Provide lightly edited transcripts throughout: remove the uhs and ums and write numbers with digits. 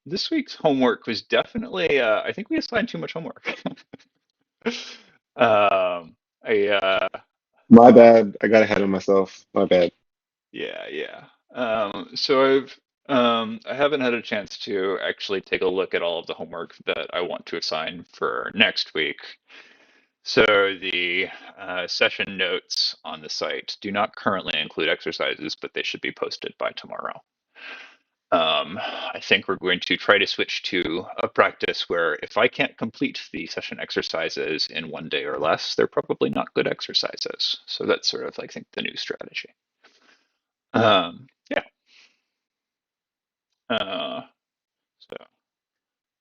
This week's homework was definitely, I think we assigned too much homework. I My bad. I got ahead of myself. My bad. Yeah, yeah. I haven't had a chance to actually take a look at all of the homework that I want to assign for next week. So the session notes on the site do not currently include exercises, but they should be posted by tomorrow. I think we're going to try to switch to a practice where if I can't complete the session exercises in 1 day or less, they're probably not good exercises. So that's sort of, I think, the new strategy. Yeah.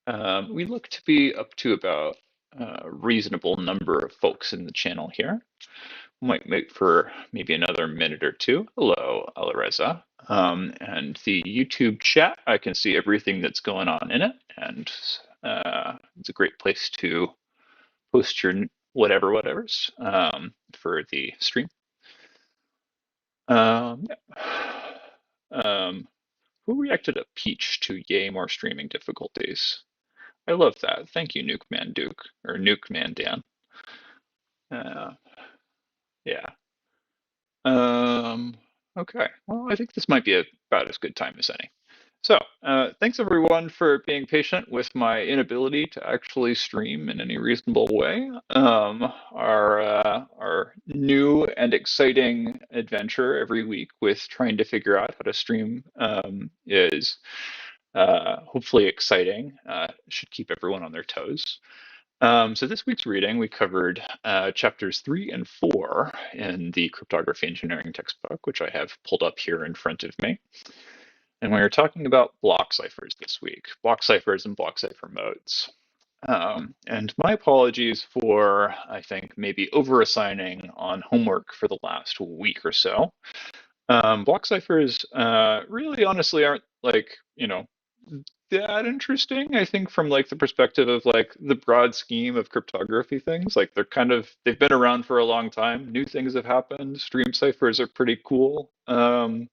Uh, we look to be up to about a reasonable number of folks in the channel here. Might wait for maybe another minute or two. Hello, Alareza. And the YouTube chat, I can see everything that's going on in it, and it's a great place to post your whatevers for the stream. Yeah. Who reacted a peach to yay more streaming difficulties? I love that. Thank you, Nuke Man Duke, or Nuke Man Dan. Uh, yeah. Um, okay. Well, I think this might be about as good time as any. So, thanks everyone for being patient with my inability to actually stream in any reasonable way. Our new and exciting adventure every week with trying to figure out how to stream is hopefully exciting. Should keep everyone on their toes. So this week's reading, we covered chapters 3 and 4 in the Cryptography Engineering textbook, which I have pulled up here in front of me. And we were talking about block ciphers this week, block ciphers and block cipher modes. And my apologies for, I think, maybe over-assigning on homework for the last week or so. Block ciphers really honestly aren't like, that interesting, I think, from like the perspective of like the broad scheme of cryptography things. Like they've been around for a long time. New things have happened. Stream ciphers are pretty cool. And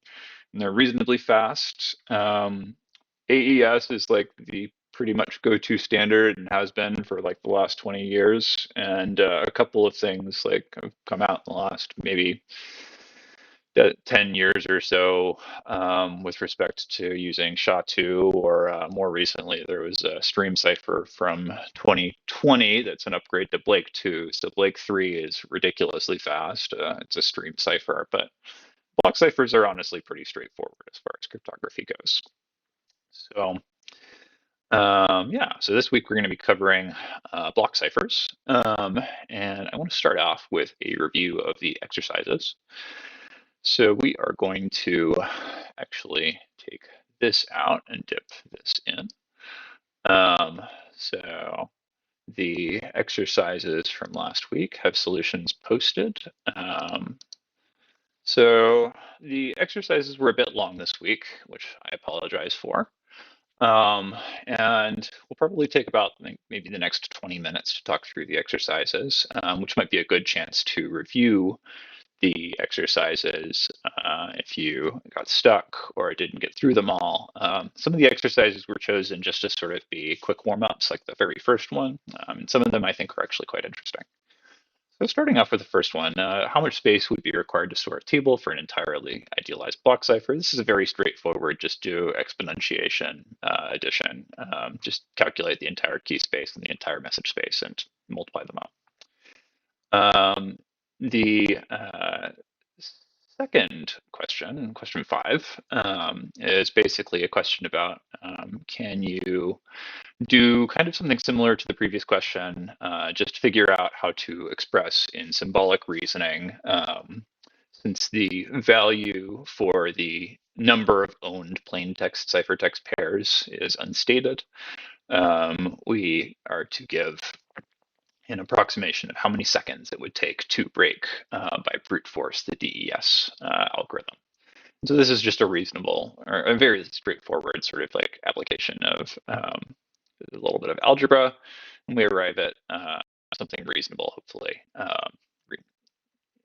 they're reasonably fast. AES is like the pretty much go-to standard and has been for like the last 20 years. And a couple of things like have come out in the last maybe 10 years or so with respect to using SHA-2, or more recently, there was a Stream Cipher from 2020 that's an upgrade to Blake 2. So Blake 3 is ridiculously fast. It's a Stream Cipher, but block ciphers are honestly pretty straightforward as far as cryptography goes. So yeah, so this week we're going to be covering block ciphers. And I want to start off with a review of the exercises. So we are going to actually take this out and dip this in. So the exercises from last week have solutions posted. So the exercises were a bit long this week, which I apologize for. And we'll probably take about maybe the next 20 minutes to talk through the exercises, which might be a good chance to review the exercises if you got stuck or didn't get through them all. Some of the exercises were chosen just to sort of be quick warm-ups, like the very first one. And some of them I think are actually quite interesting. So starting off with the first one, how much space would be required to store a table for an entirely idealized block cipher? This is a very straightforward, just do exponentiation addition. Just calculate the entire key space and the entire message space and multiply them up. The second question, question 5, is basically a question about can you do kind of something similar to the previous question, just figure out how to express in symbolic reasoning, since the value for the number of owned plain text ciphertext pairs is unstated. We are to give an approximation of how many seconds it would take to break by brute force the DES algorithm. So this is just a reasonable or a very straightforward sort of like application of a little bit of algebra, and we arrive at something reasonable, hopefully,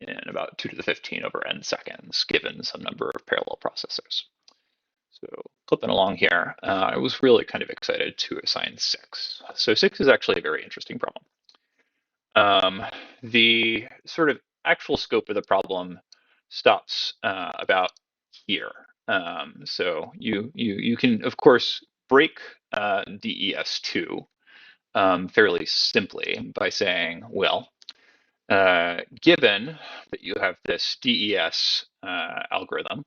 in about 2 to the 15 over n seconds, given some number of parallel processors. So clipping along here, I was really kind of excited to assign 6. So 6 is actually a very interesting problem. The sort of actual scope of the problem stops about here. So you can of course break DES2 fairly simply by saying, well, given that you have this DES algorithm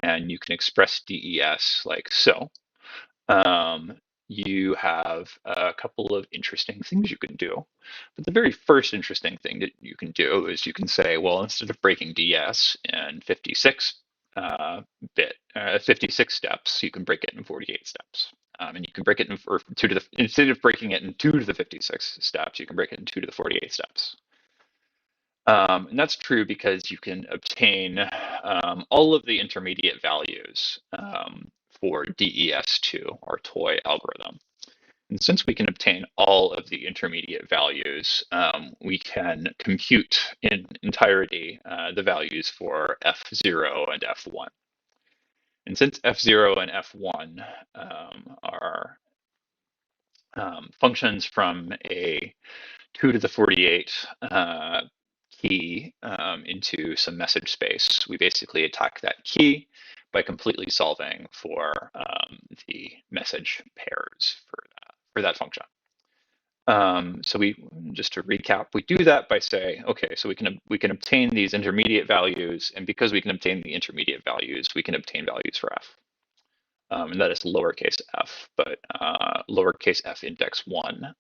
and you can express DES like so, um, you have a couple of interesting things you can do. But the very first interesting thing that you can do is you can say, well, instead of breaking DS in 56 steps, you can break it in 48 steps. And you can break it in, or instead of breaking it in 2 to the 56 steps, you can break it in 2 to the 48 steps. And that's true because you can obtain all of the intermediate values for DES2, our toy algorithm. And since we can obtain all of the intermediate values, we can compute in entirety the values for F0 and F1. And since F0 and F1 are functions from a 2 to the 48 key into some message space, we basically attack that key by completely solving for the message pairs for that function. So we, just to recap, we do that by saying, okay, so we can obtain these intermediate values, and because we can obtain the intermediate values, we can obtain values for f. And that is lowercase f, but lowercase f index 1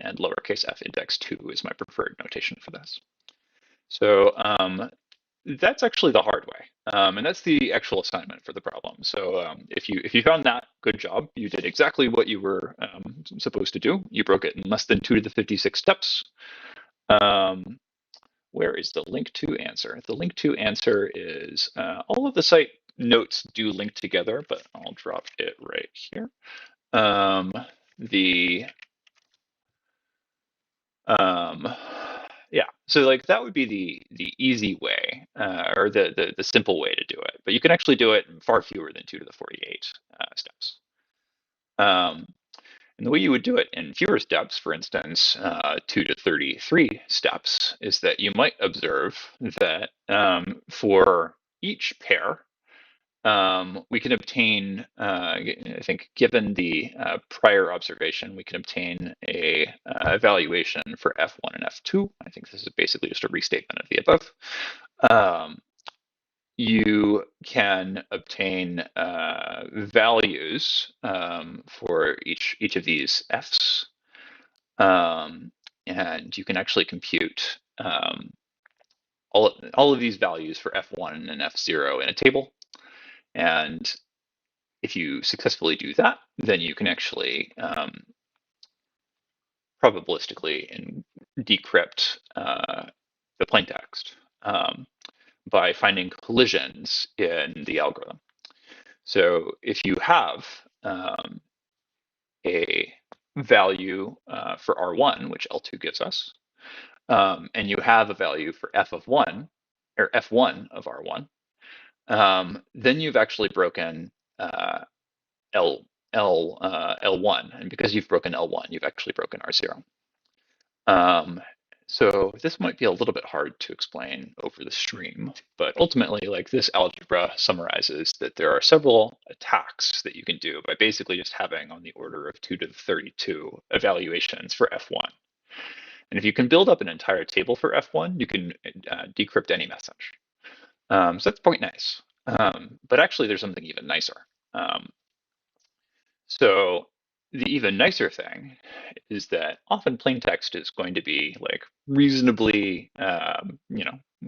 and lowercase f index 2 is my preferred notation for this. So that's actually the hard way, and that's the actual assignment for the problem. So if you found that, good job. You did exactly what you were supposed to do. You broke it in less than 2 to the 56 steps. Where is the link to answer? The link to answer is all of the site notes do link together, but I'll drop it right here. Yeah, so like that would be the easy way or the simple way to do it, but you can actually do it in far fewer than 2 to the 48 steps. And the way you would do it in fewer steps, for instance, 2 to 33 steps, is that you might observe that for each pair, we can obtain, I think, given the prior observation, we can obtain a evaluation for F1 and F2. I think this is basically just a restatement of the above. You can obtain values for each of these Fs, and you can actually compute all of these values for F1 and F0 in a table. And if you successfully do that, then you can actually probabilistically decrypt the plaintext by finding collisions in the algorithm. So if you have a value for R1, which L2 gives us, and you have a value for F of 1, or F1 of R1, then you've actually broken L1, and because you've broken L1, you've actually broken R0. So this might be a little bit hard to explain over the stream, but ultimately, like, this algebra summarizes that there are several attacks that you can do by basically just having on the order of 2 to the 32 evaluations for F1. And if you can build up an entire table for F1, you can decrypt any message. So that's quite nice. But actually, there's something even nicer. So the even nicer thing is that often plain text is going to be like reasonably,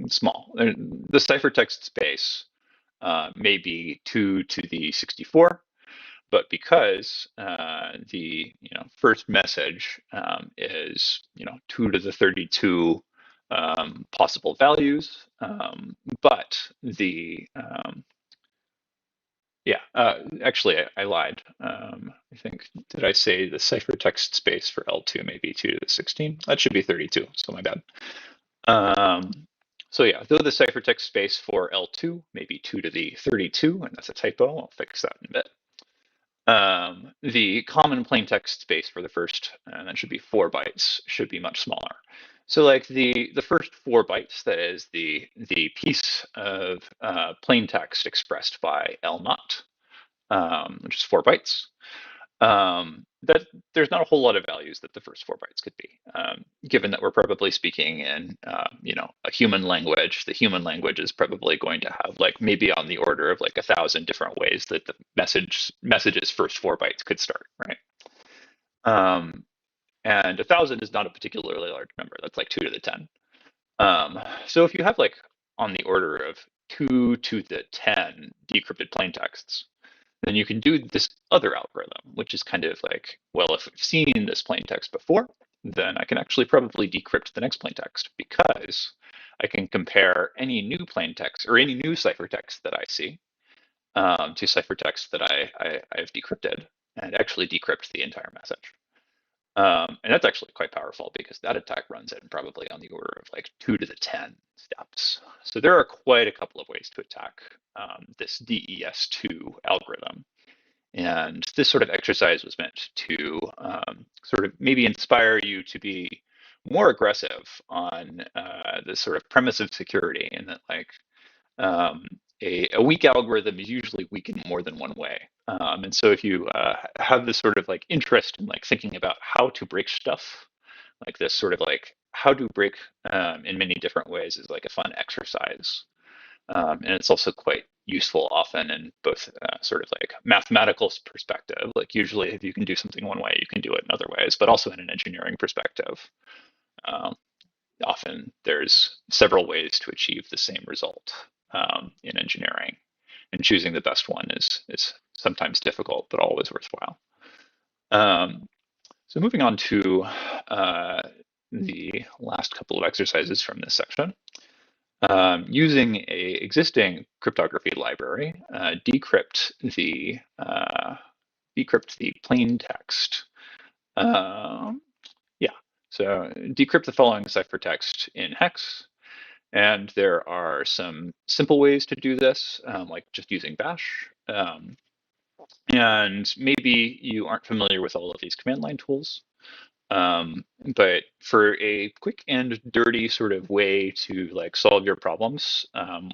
small. The ciphertext space may be 2 to the 64, but because the first message is 2 to the 32 possible values, but the yeah, actually, I lied. I think, did I say the ciphertext space for L2 may be 2 to the 16? That should be 32, so my bad. So yeah, though the ciphertext space for L2 may be 2 to the 32, and that's a typo, I'll fix that in a bit. The common plaintext space for the first, and that should be 4 bytes, should be much smaller. So like the first 4 bytes, that is the piece of plain text expressed by L naught, which is 4 bytes. That there's not a whole lot of values that the first 4 bytes could be, given that we're probably speaking in a human language. The human language is probably going to have like maybe on the order of like 1,000 different ways that the message's first 4 bytes could start, right? And 1,000 is not a particularly large number. That's like 2 to the 10. So if you have like on the order of 2 to the 10 decrypted plaintexts, then you can do this other algorithm, which is kind of like, well, if I've seen this plaintext before, then I can actually probably decrypt the next plaintext, because I can compare any new plaintext or any new ciphertext that I see to ciphertext that I've decrypted, and actually decrypt the entire message. And that's actually quite powerful, because that attack runs in probably on the order of like 2 to the 10 steps. So there are quite a couple of ways to attack this DES2 algorithm. And this sort of exercise was meant to sort of maybe inspire you to be more aggressive on this sort of premise of security, and that like a weak algorithm is usually weak in more than one way. And so if you have this sort of like interest in like thinking about how to break stuff, like this sort of like how to break in many different ways is like a fun exercise. And it's also quite useful often in both sort of like mathematical perspective, like usually if you can do something one way, you can do it in other ways, but also in an engineering perspective. Um, Often there's several ways to achieve the same result in engineering, and choosing the best one is sometimes difficult, but always worthwhile. Um, so moving on to the last couple of exercises from this section. Using a existing cryptography library, decrypt the plain text. Yeah, so decrypt the following ciphertext in hex. And there are some simple ways to do this, like just using bash. And maybe you aren't familiar with all of these command line tools. But for a quick and dirty sort of way to like solve your problems,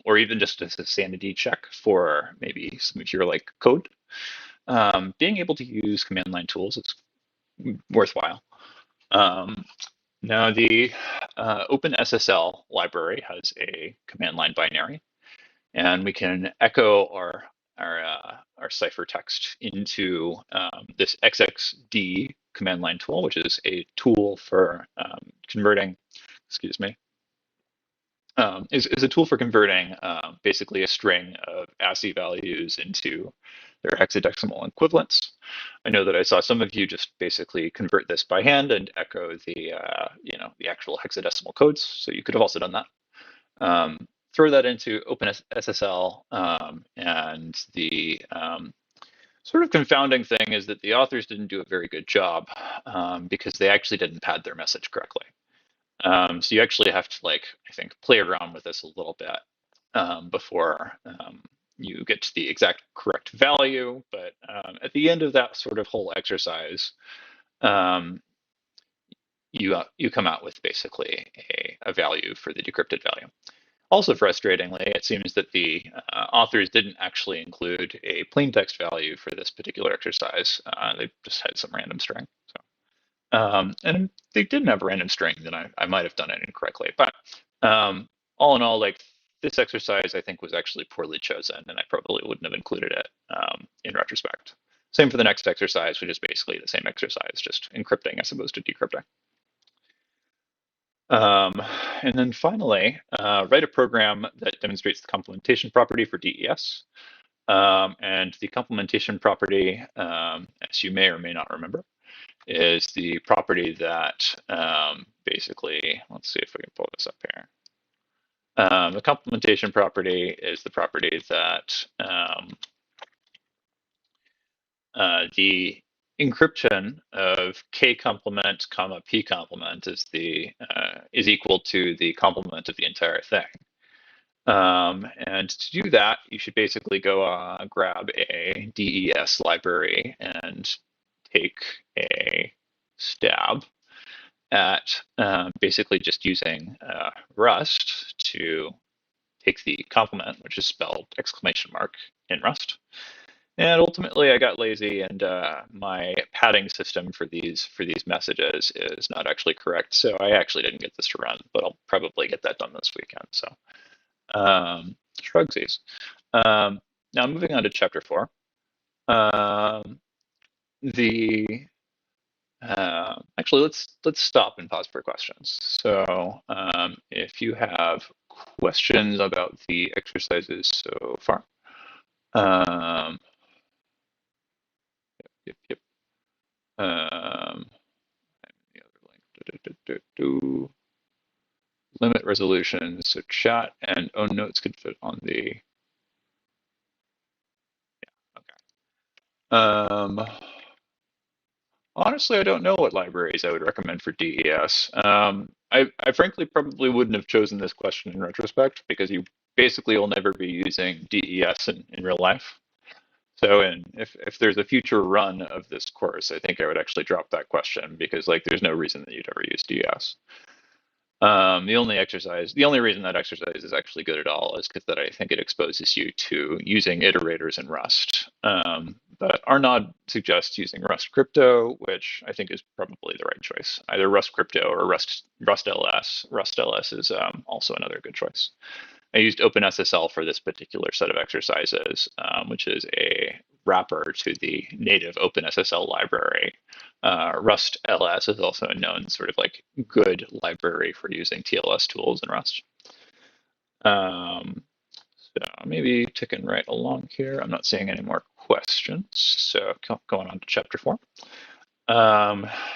or even just as a sanity check for maybe some of your like code, being able to use command line tools is worthwhile. Now the OpenSSL library has a command line binary, and we can echo our ciphertext into this XXD command line tool, which is a tool for converting, excuse me, is a tool for converting basically a string of ASCII values into their hexadecimal equivalents. I know that I saw some of you just basically convert this by hand and echo the the actual hexadecimal codes. So you could have also done that. Throw that into OpenSSL, and the sort of confounding thing is that the authors didn't do a very good job, because they actually didn't pad their message correctly. So you actually have to, like, I think, play around with this a little bit before you get to the exact correct value. But at the end of that sort of whole exercise, um, you come out with basically a value for the decrypted value. Also frustratingly, it seems that the authors didn't actually include a plain text value for this particular exercise. They just had some random string. And if they didn't have a random string, then I might have done it incorrectly. But all in all, like, this exercise, I think, was actually poorly chosen, and I probably wouldn't have included it in retrospect. Same for the next exercise, which is basically the same exercise, just encrypting as opposed to decrypting. And then finally, write a program that demonstrates the complementation property for DES. And the complementation property, as you may or may not remember, is the property that basically, let's see if we can pull this up here. The complementation property is the property that the encryption of k complement comma p complement is equal to the complement of the entire thing. And to do that, you should basically go grab a DES library and take a stab at basically just using Rust to take the complement, which is spelled exclamation mark in Rust. And ultimately, I got lazy, and my padding system for these messages is not actually correct. So I actually didn't get this to run, but I'll probably get that done this weekend. So shrugsies. Now moving on to chapter 4. Um, the Actually, let's stop and pause for questions. So if you have questions about the exercises so far, um, yep, yep. The other link. Limit resolution. So chat and own notes could fit on the. Yeah, okay. Honestly, I don't know what libraries I would recommend for DES. I frankly probably wouldn't have chosen this question in retrospect because you basically will never be using DES in real life. So, if there's a future run of this course, I think I would actually drop that question because like there's no reason that you'd ever use DES. The only reason that exercise is actually good at all is because that I think it exposes you to using iterators in Rust. But Arnaud suggests using Rust Crypto, which I think is probably the right choice. Either Rust Crypto or Rust LS. Rust LS is also another good choice. I used OpenSSL for this particular set of exercises, which is a wrapper to the native OpenSSL library. Rust LS is also a known sort of like good library for using TLS tools in Rust. So maybe ticking right along here. I'm not seeing any more questions. So going on to chapter 4.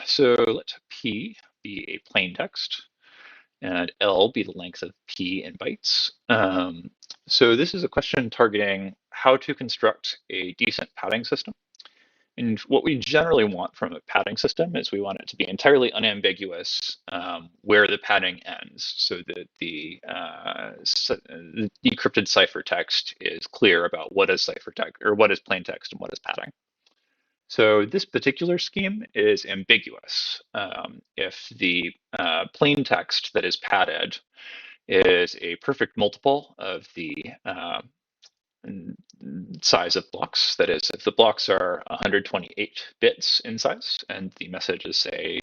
So let P be a plain text and L be the length of P in bytes. So this is a question targeting how to construct a decent padding system. And what we generally want from a padding system is we want it to be entirely unambiguous where the padding ends, so that the decrypted ciphertext is clear about what is ciphertext or what is plain text and what is padding. So this particular scheme is ambiguous. If the plain text that is padded is a perfect multiple of the size of blocks, that is, if the blocks are 128 bits in size and the message is, say,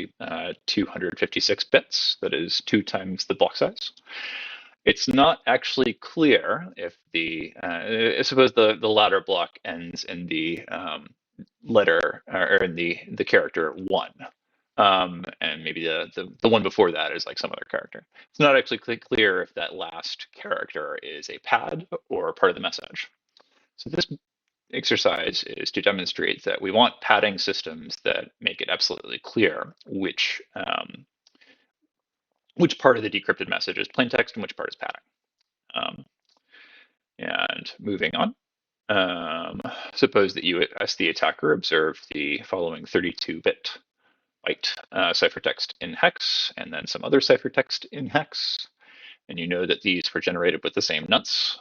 256 bits, that is 2 times the block size, it's not actually clear if suppose the latter block ends in the letter or in the character 1. And maybe the one before that is like some other character. It's not actually clear if that last character is a pad or part of the message. So this exercise is to demonstrate that we want padding systems that make it absolutely clear which part of the decrypted message is plain text and which part is padding. And moving on. Suppose that you, as the attacker, observe the following 32-bit byte ciphertext in hex, and then some other ciphertext in hex, and you know that these were generated with the same nuts.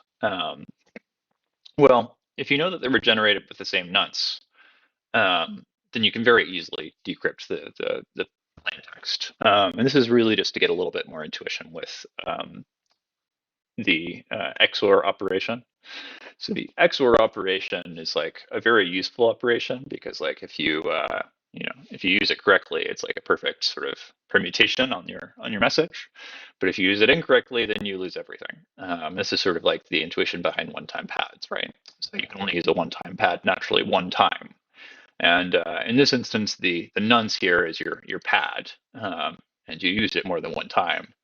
Well, if you know that they were generated with the same nuts, then you can very easily decrypt the plain text. And this is really just to get a little bit more intuition with the XOR operation. So the XOR operation is like a very useful operation because like if you if you use it correctly, it's like a perfect sort of permutation on your message. But if you use it incorrectly, then you lose everything. This is sort of like the intuition behind one-time pads, right? So you can only use a one-time pad naturally one time. And in this instance, the nonce here is your pad, and you used it more than one time.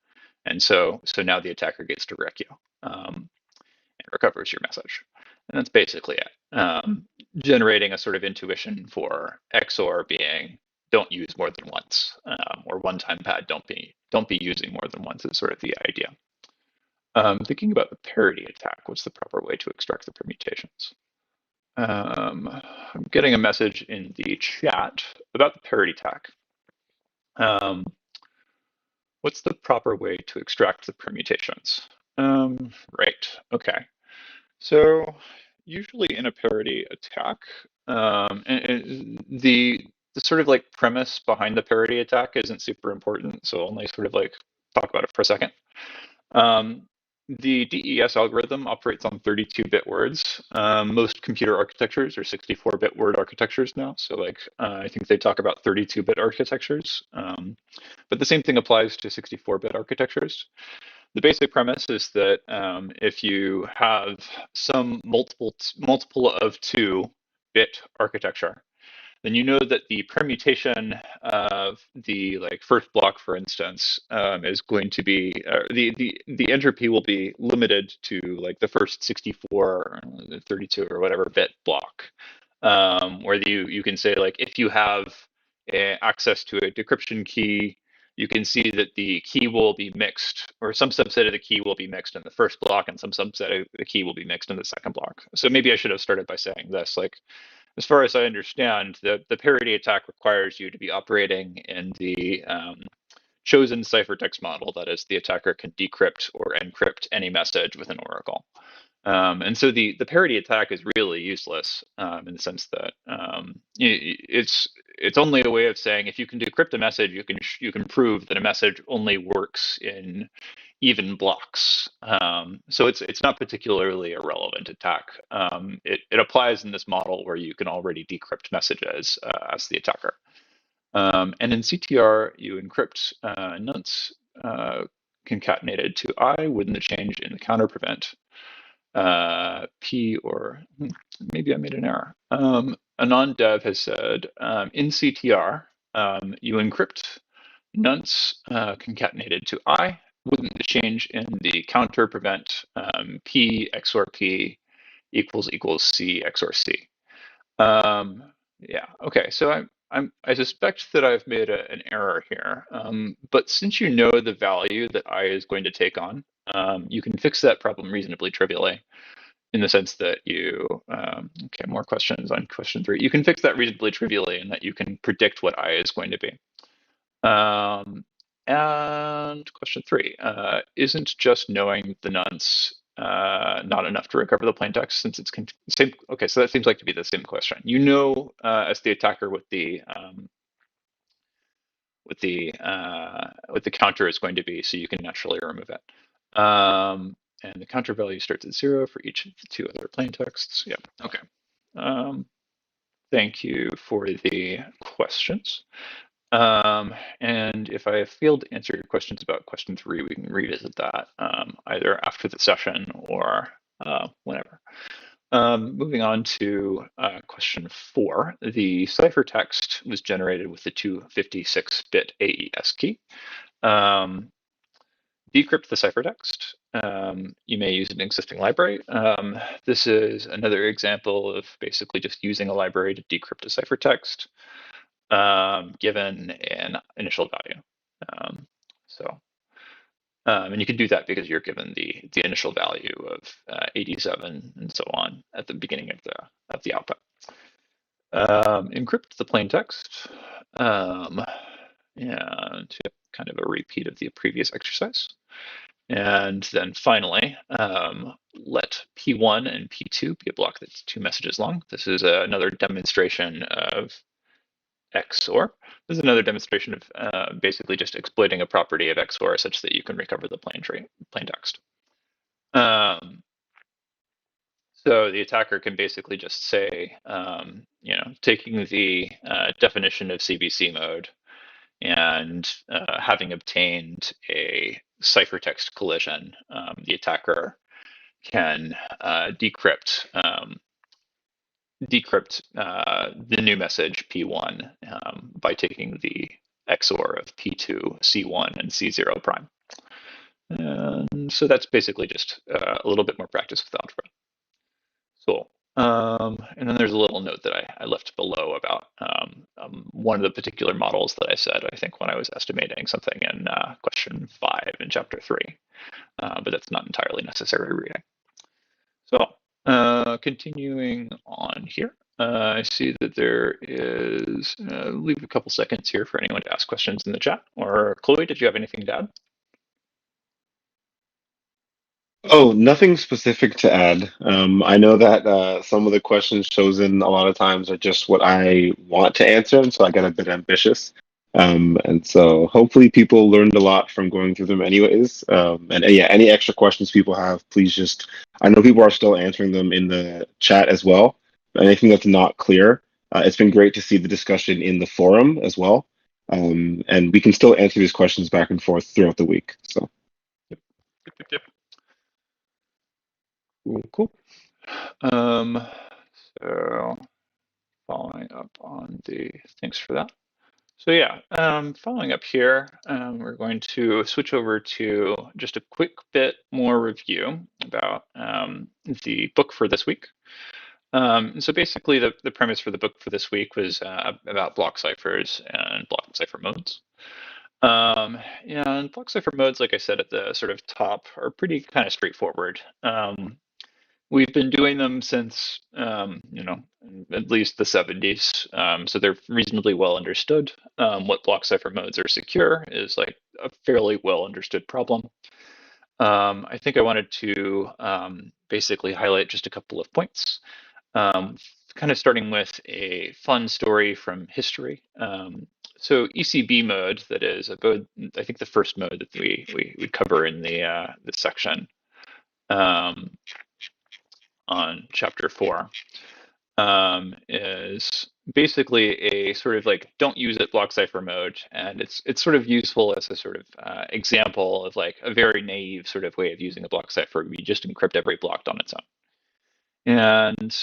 And so now the attacker gets to wreck you. And recovers your message. And that's basically it. Generating a sort of intuition for XOR being don't use more than once, or one-time pad don't be using more than once is sort of the idea. Thinking about the parity attack, what's the proper way to extract the permutations? I'm getting a message in the chat about the parity attack. What's the proper way to extract the permutations? Right. Okay. So usually in a parity attack, and the sort of like premise behind the parity attack isn't super important, so I'll only sort of like talk about it for a second. Um, the DES algorithm operates on 32-bit words. Most computer architectures are 64-bit word architectures now, so like I think they talk about 32-bit architectures. But the same thing applies to 64-bit architectures. The basic premise is that if you have some multiple of 2-bit architecture, then you know that the permutation of the like first block, for instance, is going to be the entropy will be limited to like the first 64, 32, or whatever bit block, where you can say like if you have access to a decryption key, you can see that the key will be mixed, or some subset of the key will be mixed in the first block, and some subset of the key will be mixed in the second block. So maybe I should have started by saying this, like as far as I understand, the parity attack requires you to be operating in the chosen ciphertext model. That is, the attacker can decrypt or encrypt any message with an oracle. And so the parity attack is really useless in the sense that it's only a way of saying if you can decrypt a message, you can prove that a message only works in even blocks. So it's not particularly a relevant attack. It applies in this model where you can already decrypt messages as the attacker. And in CTR, you encrypt nonce concatenated to I within the change in the counter prevent. P or maybe I made an error. A non-dev has said in CTR, you encrypt nonce concatenated to I wouldn't change in the counter prevent P XOR P equals C XOR C. Yeah, okay, so I suspect that I've made an error here, but since you know the value that I is going to take on, you can fix that problem reasonably trivially in the sense that okay, more questions on question 3. You can fix that reasonably trivially in that you can predict what I is going to be. And question 3, isn't just knowing the nonce not enough to recover the plaintext since it's same? Okay, so that seems like to be the same question. You know, as the attacker, what the counter is going to be, so you can naturally remove it. And the counter value starts at 0 for each of the 2 other plaintexts. Yep. Okay. Thank you for the questions. And if I have failed to answer your questions about question 3, we can revisit that either after the session or whenever. Moving on to question 4, the ciphertext was generated with the 256-bit AES key. Decrypt the ciphertext. You may use an existing library. This is another example of basically just using a library to decrypt a ciphertext given an initial value. And you can do that because you're given the initial value of 87 and so on at the beginning of the output. Encrypt the plaintext, and kind of a repeat of the previous exercise. And then finally, let P1 and P2 be a block that's 2 messages long. This is another demonstration of XOR. This is another demonstration of basically just exploiting a property of XOR such that you can recover the plain text. So the attacker can basically just say, taking the definition of CBC mode and having obtained a ciphertext collision, the attacker can decrypt the new message P1 by taking the XOR of P2, C1, and C0 prime. And so that's basically just a little bit more practice with algebra. Cool. And then there's a little note that I left below about one of the particular models that I said, I think, when I was estimating something in question 5 in chapter 3. But that's not entirely necessary reading. So continuing on here, I see that there is, leave a couple seconds here for anyone to ask questions in the chat. Or Chloe, did you have anything to add? Oh, nothing specific to add. I know that some of the questions chosen a lot of times are just what I want to answer, and so I get a bit ambitious. And so hopefully people learned a lot from going through them anyways. And yeah, any extra questions people have, please just, I know people are still answering them in the chat as well. Anything that's not clear, it's been great to see the discussion in the forum as well. And we can still answer these questions back and forth throughout the week. So. Yep. Yep. Yep. Cool. Cool. Um, so following up on the thanks for that. So yeah, following up here, we're going to switch over to just a quick bit more review about the book for this week. So basically, the premise for the book for this week was about block ciphers and block cipher modes. And block cipher modes, like I said at the sort of top, are pretty kind of straightforward. We've been doing them since, at least the 70s. So they're reasonably well understood. What block cipher modes are secure is like a fairly well understood problem. I think I wanted to basically highlight just a couple of points. Um, Kind of starting with a fun story from history. So ECB mode, that is a mode, I think the first mode that we cover in the this section um, on chapter 4, is basically a sort of like don't use it block cipher mode, and it's sort of useful as a sort of example of like a very naive sort of way of using a block cipher. We just encrypt every block on its own. And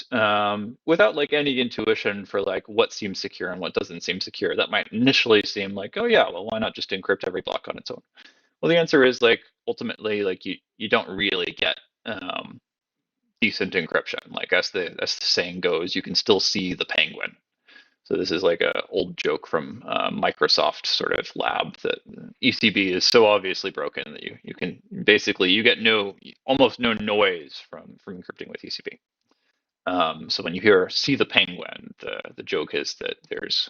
without like any intuition for like what seems secure and what doesn't seem secure, that might initially seem like, oh yeah, well, why not just encrypt every block on its own? Well, the answer is like ultimately like you don't really get decent encryption. Like as the saying goes, you can still see the penguin. So this is like a old joke from Microsoft sort of lab that ECB is so obviously broken that you can basically you get no almost no noise from encrypting with ECB. So when you hear "see the penguin," the joke is that there's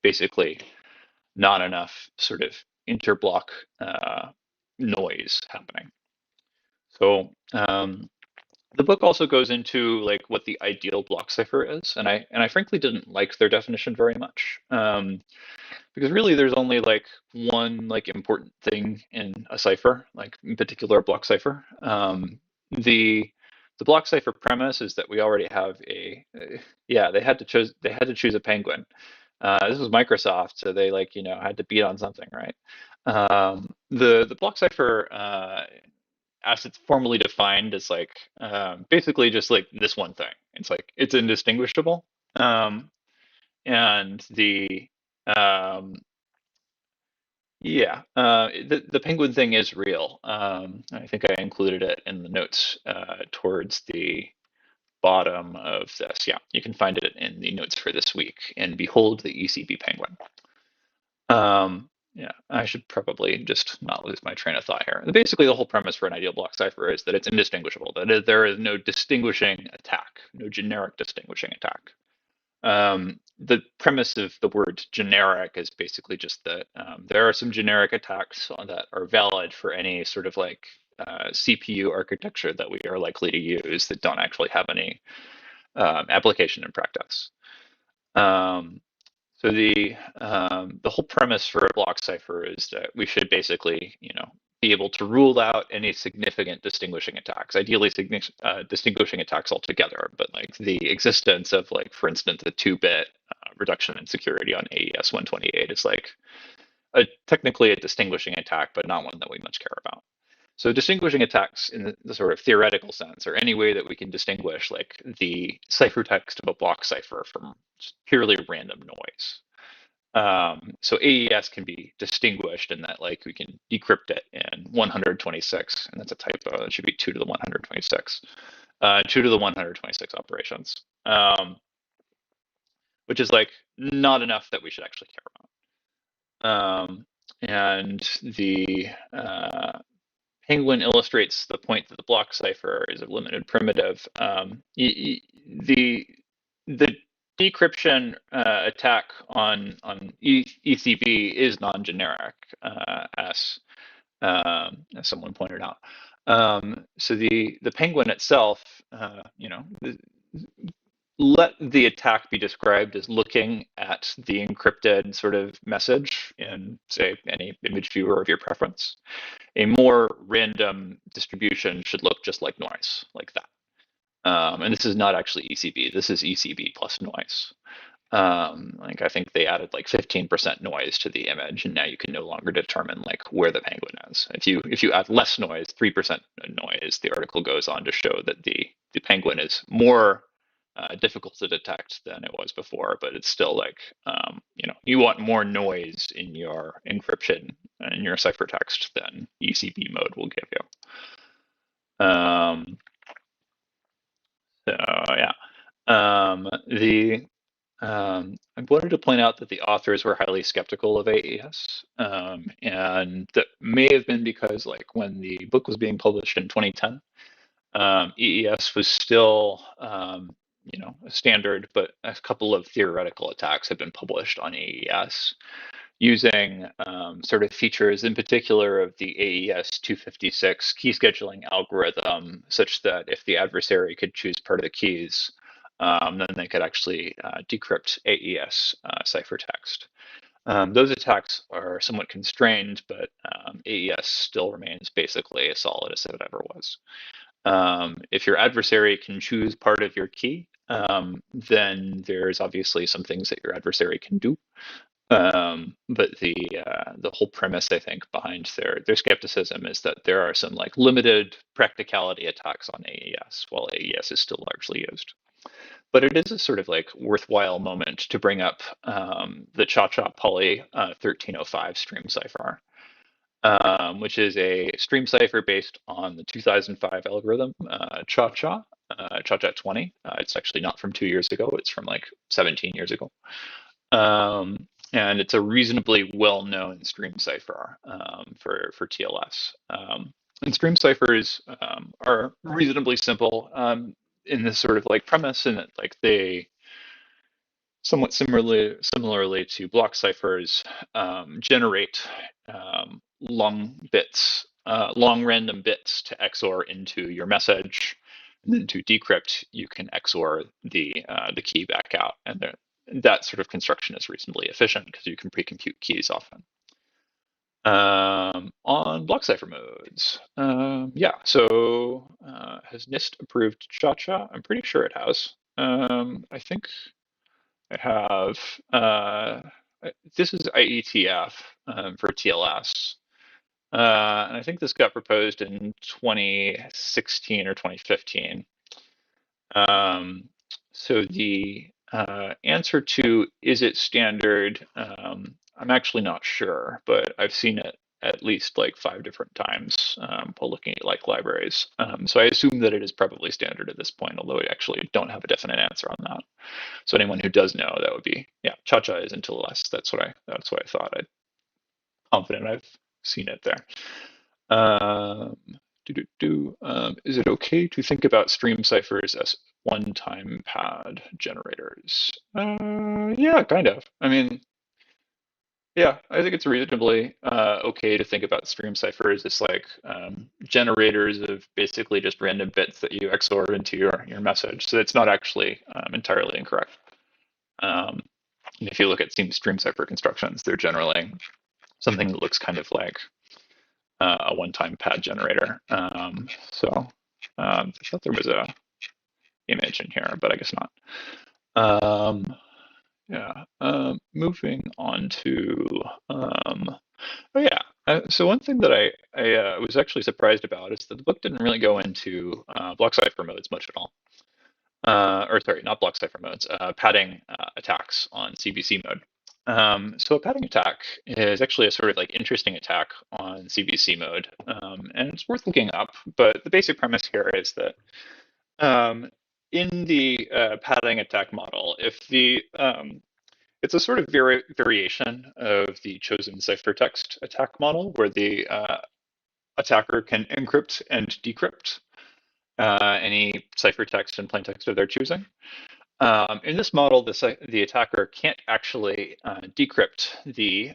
basically not enough sort of interblock noise happening. So the book also goes into like what the ideal block cipher is, and I frankly didn't like their definition very much, because really there's only like one like important thing in a cipher, like in particular a block cipher. The the block cipher premise is that we already have yeah, they had to choose a penguin. This was Microsoft, so they like had to beat on something, right? The block cipher, as it's formally defined, is like basically just like this one thing. It's like it's indistinguishable, um, and the um, yeah, the penguin thing is real. I think I included it in the notes towards the bottom of this. Yeah, you can find it in the notes for this week. And behold, the ECB penguin. Yeah, I should probably just not lose my train of thought here. Basically, the whole premise for an ideal block cipher is that it's indistinguishable, that there is no distinguishing attack, no generic distinguishing attack. The premise of the word generic is basically just that there are some generic attacks that are valid for any sort of like CPU architecture that we are likely to use that don't actually have any application in practice. Um, so the whole premise for a block cipher is that we should basically, be able to rule out any significant distinguishing attacks. Ideally, distinguishing attacks altogether, but like the existence of, like, for instance, a 2-bit reduction in security on AES 128 is like technically a distinguishing attack, but not one that we much care about. So distinguishing attacks in the sort of theoretical sense, or any way that we can distinguish like the ciphertext of a block cipher from just purely random noise. So AES can be distinguished in that like we can decrypt it in 126, and that's a typo. It should be 2 to the 126, 2 to the 126 operations, which is like not enough that we should actually care about. And the Penguin illustrates the point that the block cipher is a limited primitive. The decryption attack on ECB is non-generic, as someone pointed out. So the penguin itself, you know, let the attack be described as looking at the encrypted sort of message in, say, any image viewer of your preference. A more random distribution should look just like noise, like that. And this is not actually ECB. This is ECB plus noise. Like I think they added like 15% noise to the image, and now you can no longer determine like where the penguin is. If you add less noise, 3% noise, the article goes on to show that the penguin is more difficult to detect than it was before, but it's still like you know, you want more noise in your encryption and your ciphertext than ECB mode will give you. So yeah, the I wanted to point out that the authors were highly skeptical of AES, and that may have been because, like, when the book was being published in 2010, EES was still, you know, a standard, but a couple of theoretical attacks had been published on AES using sort of features, in particular of the AES 256 key scheduling algorithm, such that if the adversary could choose part of the keys, then they could actually decrypt AES ciphertext. Those attacks are somewhat constrained, but AES still remains basically as solid as it ever was. If your adversary can choose part of your key, then there's obviously some things that your adversary can do. But the whole premise, I think, behind their skepticism is that there are some like limited practicality attacks on AES, while AES is still largely used. But it is a sort of like worthwhile moment to bring up the Cha-Cha Poly 1305 stream cipher, which is a stream cipher based on the 2005 algorithm Cha-Cha, Cha-Cha 20. It's actually not from 2 years ago; it's from like 17 years ago. And it's a reasonably well-known stream cipher for TLS. And stream ciphers are reasonably simple in this sort of like premise, in that like they somewhat similarly to block ciphers generate long random bits to XOR into your message. And then to decrypt, you can XOR the key back out, and that sort of construction is reasonably efficient because you can pre-compute keys often. On block cipher modes, yeah. So has NIST approved Cha-Cha? I'm pretty sure it has. I think I have. This is IETF for TLS. And I think this got proposed in 2016 or 2015. So the answer to is it standard, I'm actually not sure, but I've seen it at least like 5 different times while looking at like libraries. So I assume that it is probably standard at this point, although I actually don't have a definite answer on that. So anyone who does know, that would be, yeah, Cha-Cha is into less. That's what I thought. I'm confident I've seen it there. Is it okay to think about stream ciphers as one-time pad generators? Yeah, kind of. I mean, yeah, I think it's reasonably okay to think about stream ciphers as like generators of basically just random bits that you XOR into your message. So it's not actually entirely incorrect. If you look at stream cipher constructions, they're generally something that looks kind of like a one-time pad generator. So I thought there was a image in here, but I guess not. Yeah. Moving on to oh yeah. So one thing that I was actually surprised about is that the book didn't really go into block cipher modes much at all. Or sorry, not block cipher modes, padding attacks on CBC mode. So a padding attack is actually a sort of like interesting attack on CBC mode, and it's worth looking up. But the basic premise here is that in the padding attack model, if the it's a sort of variation of the chosen ciphertext attack model, where the attacker can encrypt and decrypt any ciphertext and plaintext of their choosing. In this model, the attacker can't actually decrypt the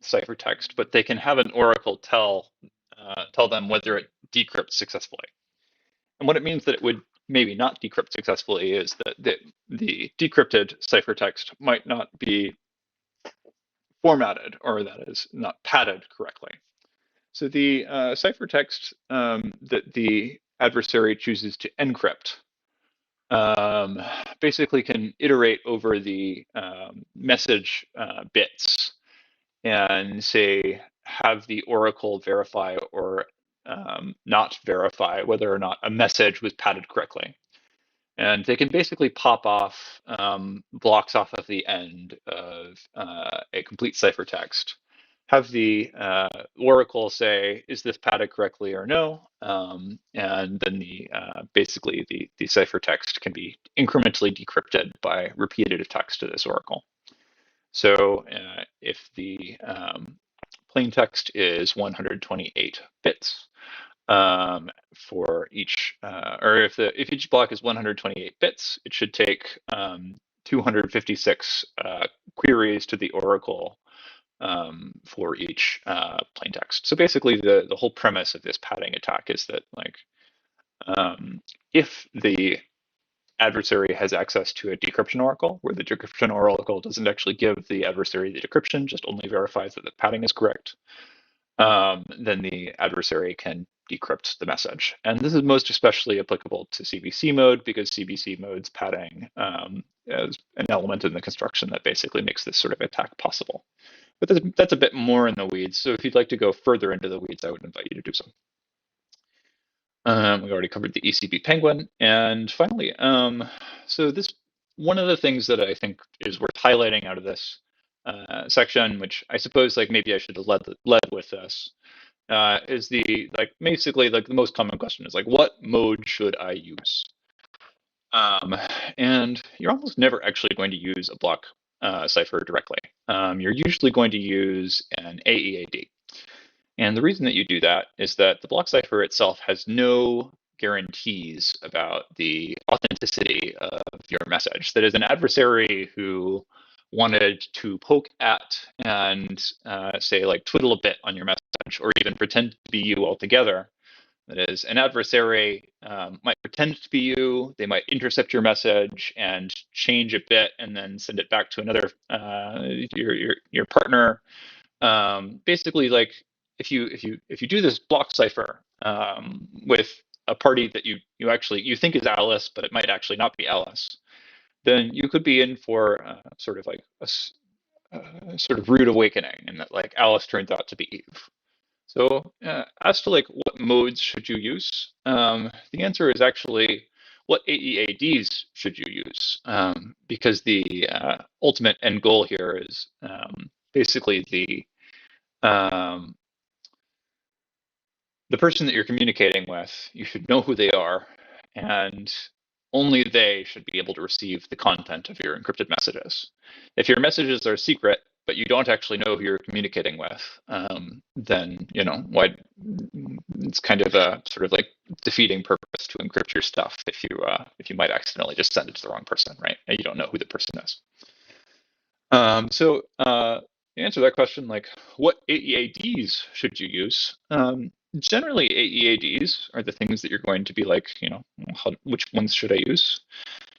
ciphertext, but they can have an oracle tell them whether it decrypt successfully. And what it means that it would maybe not decrypt successfully is that the decrypted ciphertext might not be formatted, or that is, not padded correctly. So the ciphertext that the adversary chooses to encrypt basically can iterate over the message bits and say, have the oracle verify or not verify whether or not a message was padded correctly. And they can basically pop off blocks off of the end of a complete ciphertext, have the oracle say, is this padded correctly or no? And then basically the ciphertext can be incrementally decrypted by repeated attacks to this oracle. So if the plain text is 128 bits, for each, or if each block is 128 bits, it should take 256 queries to the oracle for each plain text. So basically, the whole premise of this padding attack is that, like, if the adversary has access to a decryption oracle, where the decryption oracle doesn't actually give the adversary the decryption, just only verifies that the padding is correct, then the adversary can decrypt the message. And this is most especially applicable to CBC mode, because CBC mode's padding is an element in the construction that basically makes this sort of attack possible. But that's a bit more in the weeds. So if you'd like to go further into the weeds, I would invite you to do so. We already covered the ECB Penguin. And finally, so this, one of the things that I think is worth highlighting out of this section, which I suppose, like, maybe I should have led with this, is basically the most common question is, like, what mode should I use? And you're almost never actually going to use a block cipher directly. You're usually going to use an AEAD. And the reason that you do that is that the block cipher itself has no guarantees about the authenticity of your message. That is, an adversary who wanted to poke at and say, like, twiddle a bit on your message, or even pretend to be you altogether. That is, an adversary might pretend to be you. They might intercept your message and change a bit, and then send it back to another your partner. Basically, like, if you do this block cipher with a party that you think is Alice, but it might actually not be Alice, then you could be in for sort of like a sort of rude awakening, and that, like, Alice turns out to be Eve. So as to, like, what modes should you use, the answer is actually, what AEADs should you use? Because the ultimate end goal here is basically the person that you're communicating with, you should know who they are, and only they should be able to receive the content of your encrypted messages. If your messages are secret, but you don't actually know who you're communicating with, then, why? It's kind of a sort of like defeating purpose to encrypt your stuff if you might accidentally just send it to the wrong person, right? And you don't know who the person is. So to answer that question, like, what AEADs should you use? Generally, AEADs are the things that you're going to be like, which ones should I use?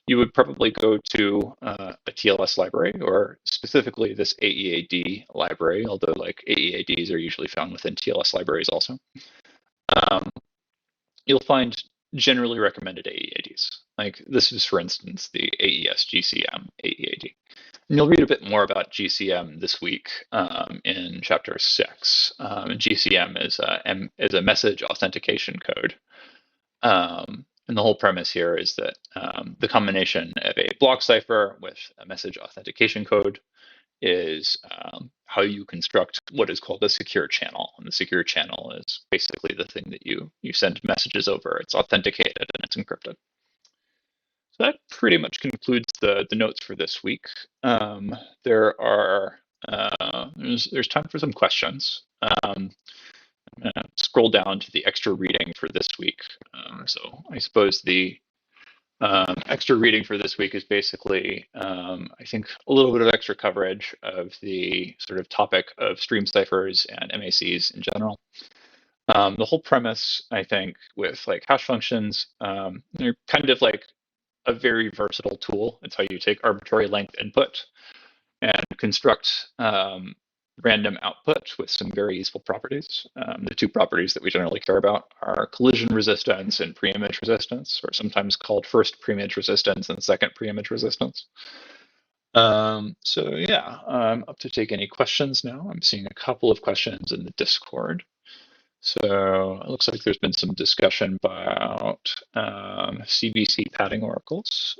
You would probably go to a TLS library, or specifically this AEAD library, although, like, AEADs are usually found within TLS libraries also. You'll find generally recommended AEADs. Like, this is, for instance, the AES GCM AEAD. And you'll read a bit more about GCM this week in chapter 6. And GCM is a message authentication code. And the whole premise here is that the combination of a block cipher with a message authentication code is how you construct what is called a secure channel. And the secure channel is basically the thing that you send messages over. It's authenticated and it's encrypted. So that pretty much concludes the notes for this week. There's time for some questions. I'm gonna scroll down to the extra reading for this week. So I suppose the extra reading for this week is basically, I think, a little bit of extra coverage of the sort of topic of stream ciphers and MACs in general. The whole premise, I think, with like hash functions, they're kind of like a very versatile tool. It's how you take arbitrary length input and construct random output with some very useful properties. The two properties that we generally care about are collision resistance and preimage resistance, or sometimes called first preimage resistance and second preimage resistance. So yeah, I'm up to take any questions now. I'm seeing a couple of questions in the Discord. So it looks like there's been some discussion about CBC padding oracles.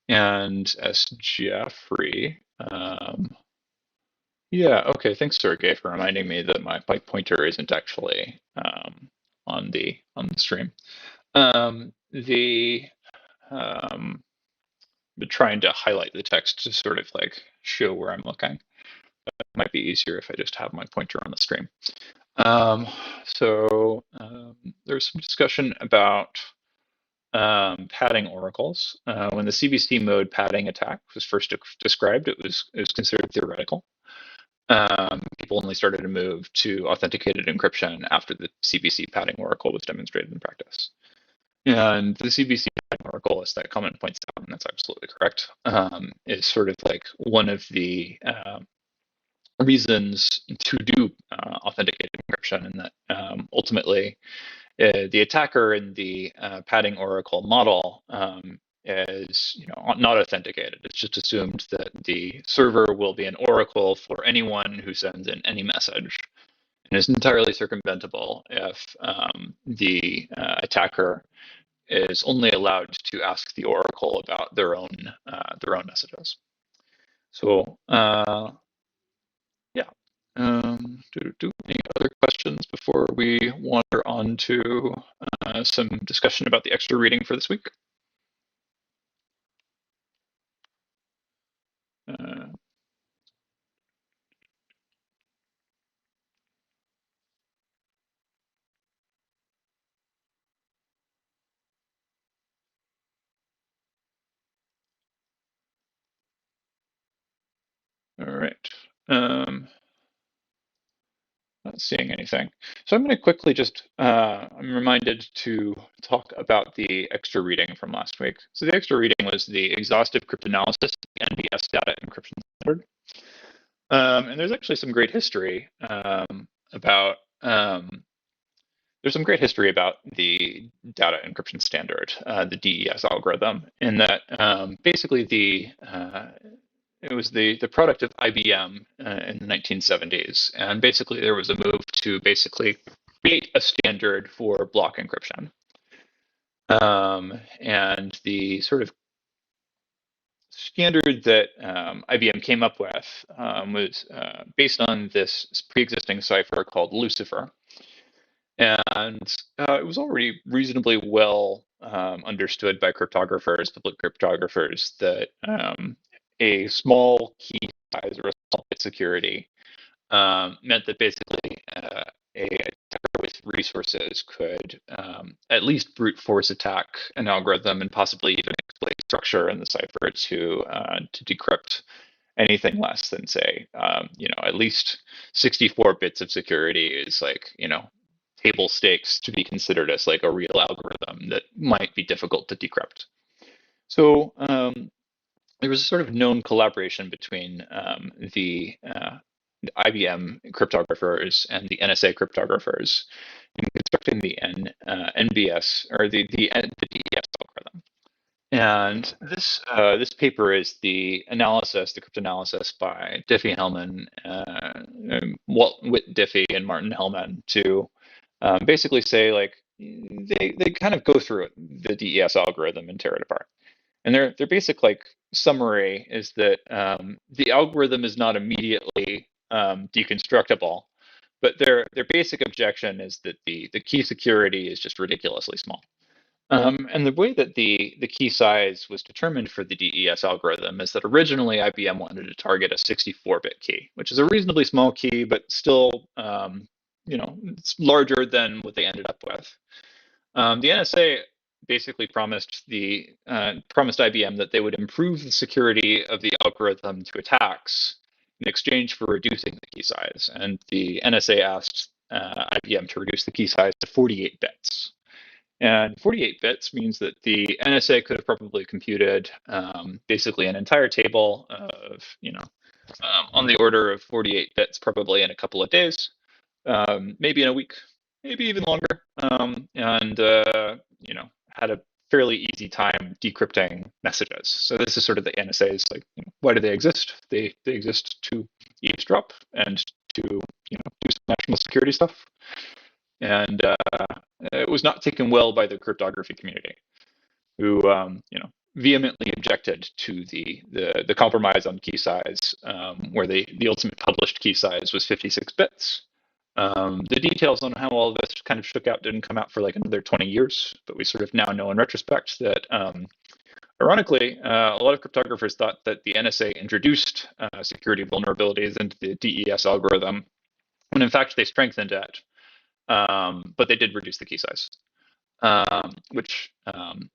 And as Jeffrey, yeah, okay, thanks, Sergey, for reminding me that my pointer isn't actually on the stream. Um, trying to highlight the text to sort of like show where I'm looking. It might be easier if I just have my pointer on the stream. There's some discussion about padding oracles. When the CBC mode padding attack was first described, it was considered theoretical. People only started to move to authenticated encryption after the CBC padding oracle was demonstrated in practice. And the CBC padding oracle, as that comment points out, and that's absolutely correct, is sort of like one of the reasons to do authenticated encryption, and that ultimately the attacker in the padding oracle model is not authenticated. It's just assumed that the server will be an oracle for anyone who sends in any message, and is entirely circumventable if the attacker is only allowed to ask the oracle about their own messages. So yeah. Any other questions before we wander on to some discussion about the extra reading for this week? Uh, all right. Not seeing anything. So I'm going to quickly just, I'm reminded to talk about the extra reading from last week. So the extra reading was the exhaustive cryptanalysis, NBS data encryption standard. And there's actually some great history about there's some great history about the data encryption standard, the DES algorithm, in that basically it was the product of IBM in the 1970s, and basically there was a move to basically create a standard for block encryption. And the sort of standard that IBM came up with was based on this pre-existing cipher called Lucifer. And it was already reasonably well understood by cryptographers, public cryptographers, that a small key size or a small bit security meant that basically a attacker with resources could at least brute force attack an algorithm and possibly even exploit structure in the cipher to decrypt anything less than, say, at least 64 bits of security is like, table stakes to be considered as like a real algorithm that might be difficult to decrypt. So there was a sort of known collaboration between the IBM cryptographers and the NSA cryptographers in constructing the NBS or the DES algorithm. And this paper is the cryptanalysis by Diffie-Hellman, Walt Whit Diffie, and Martin Hellman to basically say, like, they kind of go through the DES algorithm and tear it apart. And their basic like summary is that the algorithm is not immediately deconstructible, but their basic objection is that the key security is just ridiculously small. And the way that the key size was determined for the DES algorithm is that originally IBM wanted to target a 64-bit key, which is a reasonably small key, but still, it's larger than what they ended up with. The NSA basically promised IBM that they would improve the security of the algorithm to attacks in exchange for reducing the key size. And the NSA asked IBM to reduce the key size to 48 bits. And 48 bits means that the NSA could have probably computed basically an entire table of, on the order of 48 bits, probably in a couple of days, maybe in a week, maybe even longer, and had a fairly easy time decrypting messages. So this is sort of the NSA's like, why do they exist? They exist to eavesdrop and to do some national security stuff. And it was not taken well by the cryptography community, who vehemently objected to the compromise on key size, where the ultimate published key size was 56 bits. The details on how all of this kind of shook out didn't come out for like another 20 years, but we sort of now know in retrospect that, ironically, a lot of cryptographers thought that the NSA introduced security vulnerabilities into the DES algorithm, when in fact they strengthened it, but they did reduce the key size, which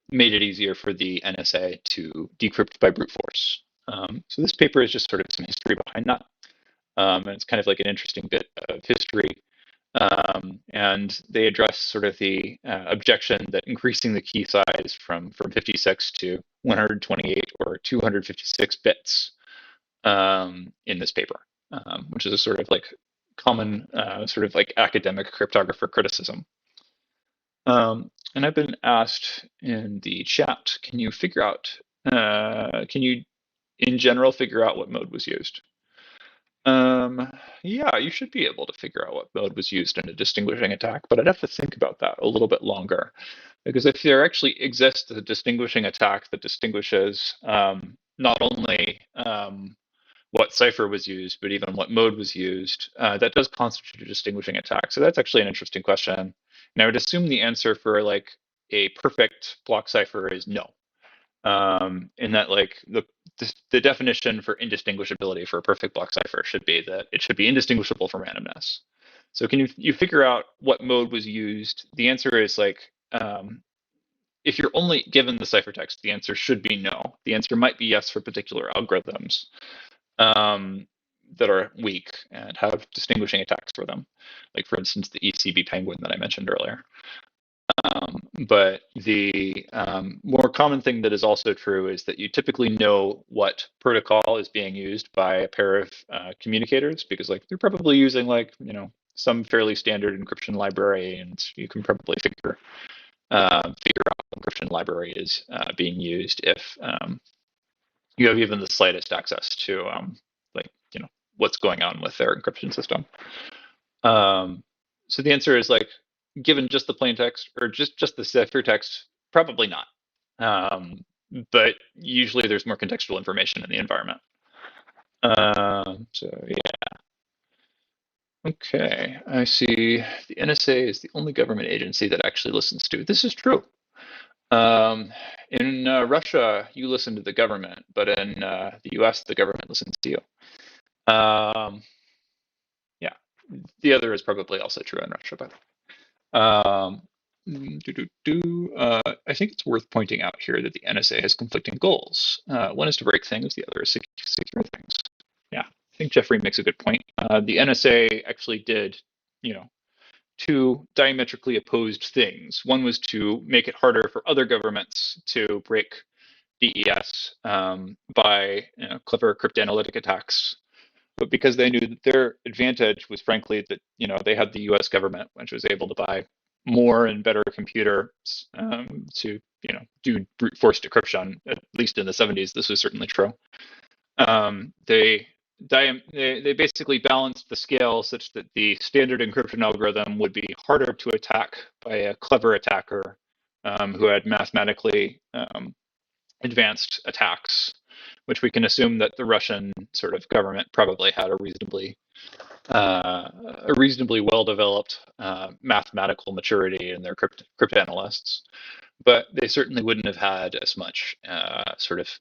made it easier for the NSA to decrypt by brute force. So this paper is just sort of some history behind that. And it's kind of like an interesting bit of history. And they address sort of the objection that increasing the key size from 56 to 128 or 256 bits in this paper, which is a sort of like common sort of like academic cryptographer criticism. And I've been asked in the chat, can you in general figure out what mode was used? Yeah, you should be able to figure out what mode was used in a distinguishing attack, but I'd have to think about that a little bit longer. Because if there actually exists a distinguishing attack that distinguishes not only what cipher was used, but even what mode was used, that does constitute a distinguishing attack. So that's actually an interesting question. And I would assume the answer for like a perfect block cipher is no. In that like the definition for indistinguishability for a perfect block cipher should be that it should be indistinguishable from randomness. So can you figure out what mode was used? The answer is like, if you're only given the ciphertext, the answer should be no. The answer might be yes for particular algorithms that are weak and have distinguishing attacks for them. Like for instance, the ECB penguin that I mentioned earlier. But the more common thing that is also true is that you typically know what protocol is being used by a pair of communicators, because like they're probably using like some fairly standard encryption library, and you can probably figure out what encryption library is being used if you have even the slightest access to like what's going on with their encryption system. So the answer is like, given just the plain text or just the ciphertext, probably not. But usually there's more contextual information in the environment. So yeah. Okay, I see the NSA is the only government agency that actually listens to. This is true. In Russia, you listen to the government, but in the US, the government listens to you. Yeah, the other is probably also true in Russia, but I think it's worth pointing out here that the NSA has conflicting goals. One is to break things, the other is secure things. Yeah, I think Jeffrey makes a good point. The NSA actually did, two diametrically opposed things. One was to make it harder for other governments to break DES by clever cryptanalytic attacks. But because they knew that their advantage was frankly that they had the U.S. government, which was able to buy more and better computers to do brute force decryption. At least in the 70s, this was certainly true. They basically balanced the scale such that the standard encryption algorithm would be harder to attack by a clever attacker who had mathematically advanced attacks, which we can assume that the Russian sort of government probably had a reasonably well-developed mathematical maturity in their cryptanalysts, but they certainly wouldn't have had as much sort of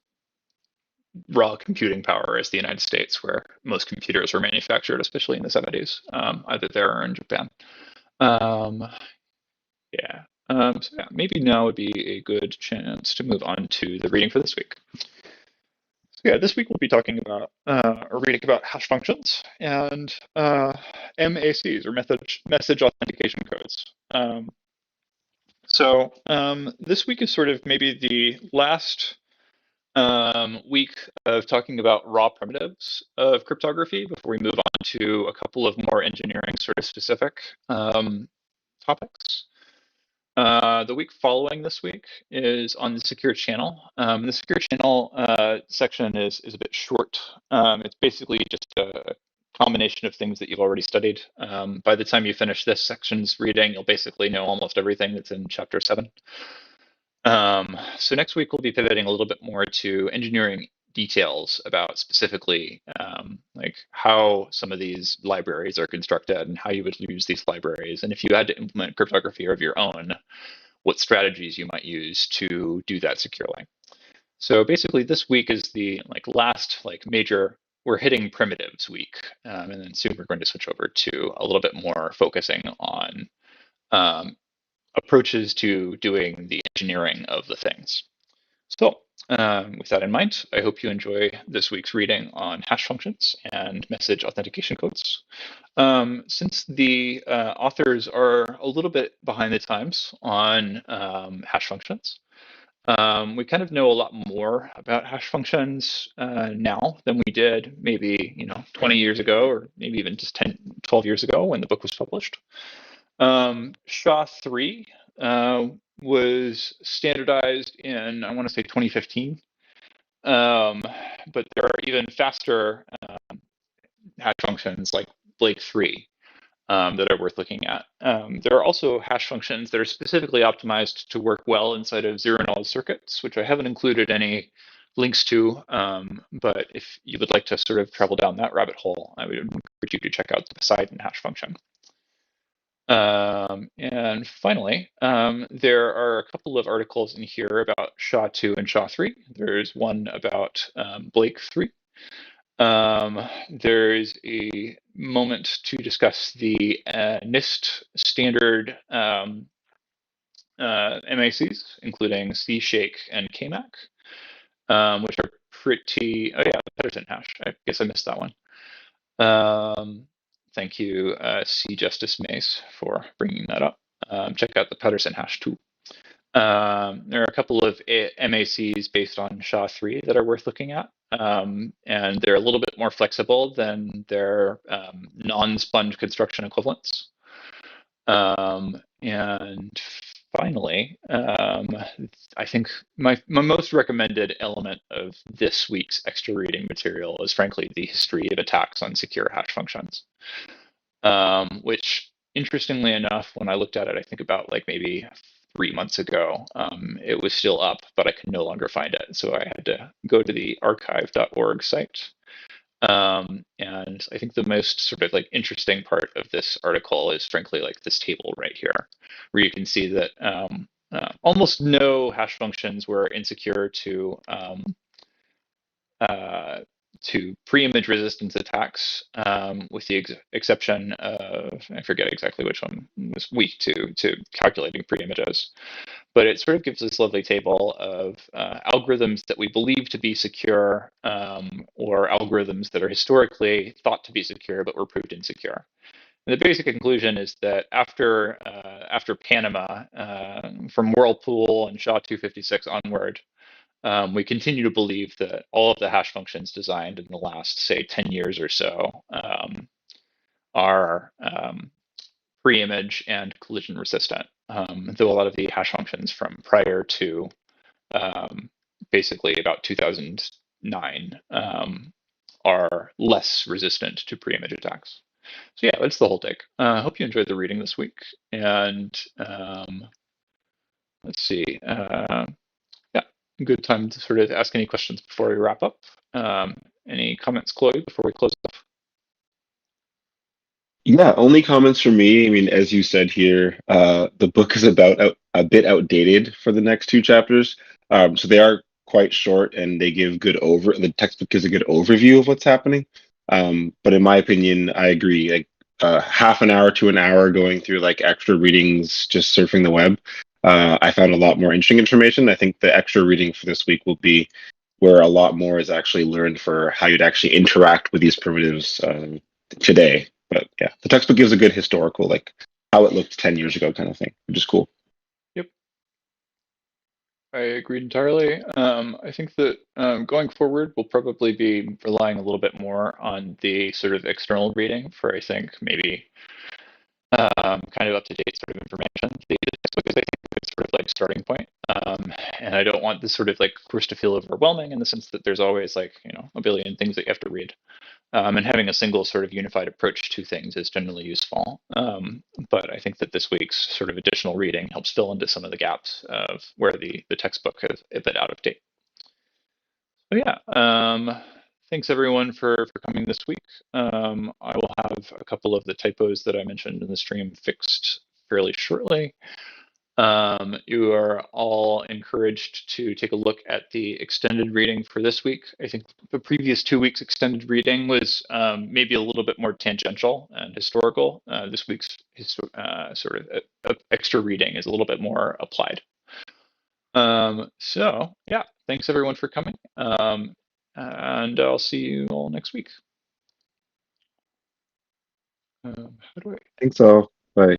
raw computing power as the United States, where most computers were manufactured, especially in the 70s, either there or in Japan. Yeah. So yeah, maybe now would be a good chance to move on to the reading for this week. Yeah, this week we'll be talking about or reading about hash functions and MACs or message authentication codes. This week is sort of maybe the last week of talking about raw primitives of cryptography before we move on to a couple of more engineering sort of specific topics. The week following this week is on the secure channel. The secure channel section is a bit short. It's basically just a combination of things that you've already studied. By the time you finish this section's reading, you'll basically know almost everything that's in chapter 7. So next week we'll be pivoting a little bit more to engineering details about specifically like how some of these libraries are constructed and how you would use these libraries. And if you had to implement cryptography of your own, what strategies you might use to do that securely. So basically this week is the last major, we're hitting primitives week. And then soon we're going to switch over to a little bit more focusing on approaches to doing the engineering of the things. So with that in mind, I hope you enjoy this week's reading on hash functions and message authentication codes. Since the authors are a little bit behind the times on hash functions, we kind of know a lot more about hash functions now than we did maybe 20 years ago, or maybe even just 10, 12 years ago when the book was published. SHA-3 was standardized in, I want to say 2015. But there are even faster hash functions like Blake3 that are worth looking at. There are also hash functions that are specifically optimized to work well inside of zero-knowledge circuits, which I haven't included any links to. But if you would like to sort of travel down that rabbit hole, I would encourage you to check out the Poseidon hash function. And finally, there are a couple of articles in here about SHA-2 and SHA-3. There's one about Blake3. There's a moment to discuss the NIST standard MACs, including C-Shake and KMAC, which are pretty, oh yeah, the Pedersen hash. I guess I missed that one. Thank you, C. Justice Mace, for bringing that up. Check out the Pedersen hash too. There are a couple of MACs based on SHA-3 that are worth looking at, and they're a little bit more flexible than their non-sponge construction equivalents. And finally, I think my most recommended element of this week's extra reading material is frankly the history of attacks on secure hash functions, which interestingly enough, when I looked at it, I think about maybe 3 months ago, it was still up, but I could no longer find it. So I had to go to the archive.org site. And I think the most sort of interesting part of this article is frankly this table right here, where you can see that almost no hash functions were insecure to pre-image resistance attacks, with the exception of, I forget exactly which one was weak to calculating pre-images. But it sort of gives this lovely table of algorithms that we believe to be secure, or algorithms that are historically thought to be secure but were proved insecure. And the basic conclusion is that after Panama, from Whirlpool and SHA-256 onward, we continue to believe that all of the hash functions designed in the last, say, 10 years or so are pre-image and collision resistant, though a lot of the hash functions from prior to basically about 2009 are less resistant to pre-image attacks. So yeah, that's the whole take. I hope you enjoyed the reading this week. And let's see. Yeah, good time to sort of ask any questions before we wrap up. Any comments, Chloe, before we close off? Yeah, only comments from me. I mean, as you said here, the book is about a bit outdated for the next 2 chapters. So they are quite short, and they give the textbook gives a good overview of what's happening. But in my opinion, I agree. Half an hour to an hour going through extra readings, just surfing the web. I found a lot more interesting information. I think the extra reading for this week will be where a lot more is actually learned for how you'd actually interact with these primitives today. But yeah, the textbook gives a good historical, like how it looked 10 years ago kind of thing, which is cool. Yep, I agreed entirely. I think that going forward, we'll probably be relying a little bit more on the sort of external reading for, I think, maybe kind of up to date sort of information. The textbook is, I think, a good sort of like starting point. And I don't want this sort of like course to feel overwhelming in the sense that there's always like, a billion things that you have to read. And having a single sort of unified approach to things is generally useful. But I think that this week's sort of additional reading helps fill into some of the gaps of where the textbook is a bit out of date. So yeah, thanks everyone for coming this week. I will have a couple of the typos that I mentioned in the stream fixed fairly shortly. You are all encouraged to take a look at the extended reading for this week. I think the previous 2 weeks extended reading was maybe a little bit more tangential and historical. This week's sort of extra reading is a little bit more applied. So yeah, thanks everyone for coming. And I'll see you all next week. How do I? I think so. Bye.